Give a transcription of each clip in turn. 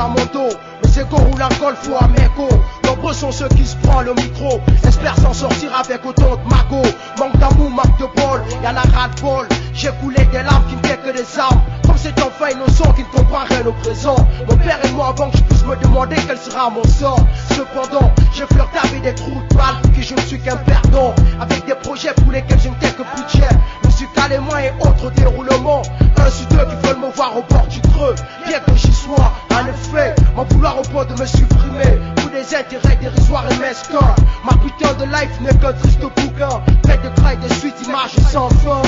à mon dos. Mes égos roulent un golf ou un méco. Nombreux sont ceux qui se prennent le micro. Espèrent s'en sortir avec autant de magots. Manque d'amour, manque de bol, y'en a ras de bol. J'ai coulé des larmes qui n'étaient que des armes. Comme cet enfant innocent qui ne comprend rien au présent. Mon père et moi avant que je puisse me demander quel sera mon sort. Cependant, j'ai flirté avec des trous de balles pour qui je ne suis qu'un perdant. Avec des projets pour lesquels je n'étais que budget. Musical et moi et autres déroulements. Un sur deux qui veulent me voir au bord du creux. Bien que j'y sois, en effet, m'en vouloir au point de me supprimer. Pour des intérêts dérisoires et mesquins. Ma putain de life n'est qu'un triste bouquin. Fait de craie des suites images sans fin.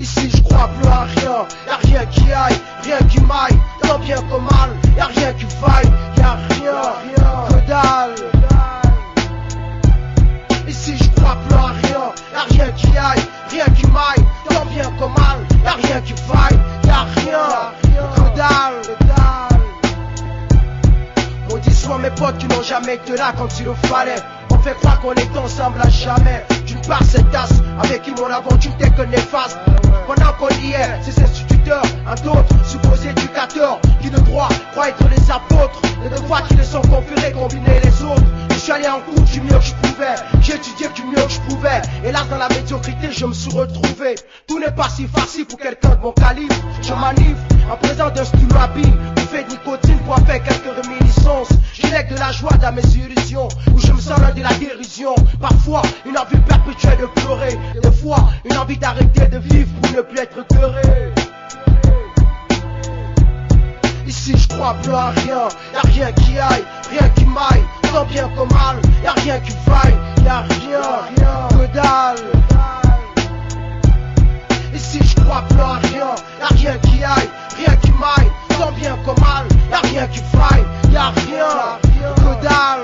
Ici je crois plus à rien, y'a rien qui aille, rien qui m'aille, tant bien que mal, y'a rien qui faille, y'a rien, que dalle. Ici je crois plus à rien, y'a rien qui aille, rien qui m'aille, tant bien que mal, y'a rien qui faille, y'a rien, que dalle. Maudit soient mes potes qui n'ont jamais été là quand il le fallait. On fait croire qu'on est ensemble à jamais. D'une part cette tasse avec qui mon aventure n'était que néfaste. Pendant qu'on y est, ces instituteurs, un d'autres, supposés éducateurs, qui de droit croient être les apôtres. Les devoirs qui les sont conférés, combiner les autres. Je suis allé en cours du mieux que je pouvais. J'ai étudié du mieux que je pouvais. Et là dans la médiocrité je me suis retrouvé. Tout n'est pas si facile pour quelqu'un de mon calibre. Je manivre en présent d'un stylo habile. Bouffée de nicotine pour en faire quelques réminiscences. Je lègue de la joie dans mes illusions. Où je me sens l'un de la dérision. Parfois une envie perpétuelle de pleurer. Des fois une envie d'arrêter de vivre pour ne plus être cœuré. Ici je crois plus à rien, y'a rien qui aille, rien qui m'aille, tant bien que mal, y'a rien qui faille, y'a rien, que dalle. Ici je crois plus à rien, y'a rien qui aille, rien qui m'aille, tant bien que mal, y'a rien qui faille, y'a rien, que dalle.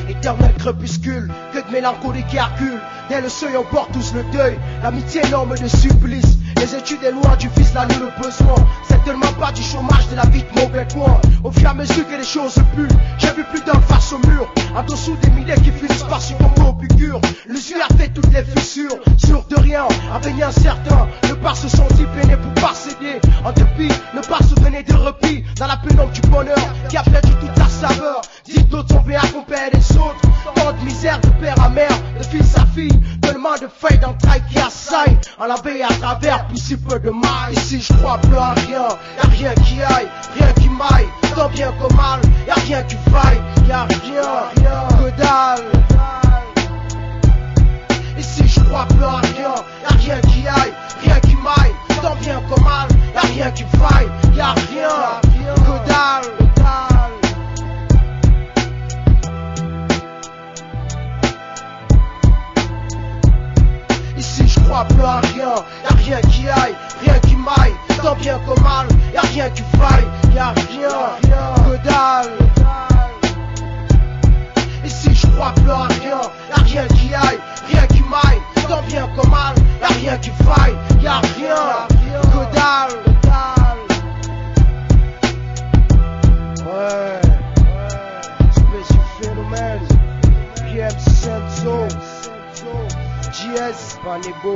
Éternel crépuscule, que de mélancolie qui accule. Dès le seuil on porte tous le deuil. L'amitié énorme de supplice. Les études est loin du fils, la nuit le besoin. C'est tellement pas du chômage de la vie de mauvais coin. Au fur et à mesure que les choses puent, j'ai vu plus d'un face au mur. En dessous des milliers qui finissent par succomber aux piqûres. L'usure a fait toutes les fissures. Sûr de rien, avenir incertain. Ne pas se sentir peiné pour pas céder. En dépit, ne pas se donner de repli. Dans la pénombre du bonheur qui a perdu toute sa saveur. Dites d'autres sont bien accompagnés des autres. Tant de misère de père à mère, de fils à fille. Tellement de feuilles d'entrailles qui assaillent. En la veille à travers plus si peu de mal. Ici je crois plus à rien, y'a rien qui aille, rien qui m'aille, tant bien que mal, y'a rien qui faille, y'a rien, que dalle. Ici je crois plus à rien, y'a rien qui aille, rien qui m'aille, tant bien que mal, y'a rien qui faille, y'a rien, que dalle. Ici je crois plus à rien, y'a rien qui aille, rien qui m'aille, tant bien que mal, y'a rien qui faille, y'a rien, que dalle. Ici je crois plus à rien, y'a rien qui aille, rien qui m'aille, tant bien que mal, y'a rien qui faille, y'a rien, que dalle. Ouais, Special Phénomène, PM Senso, GS, Panego.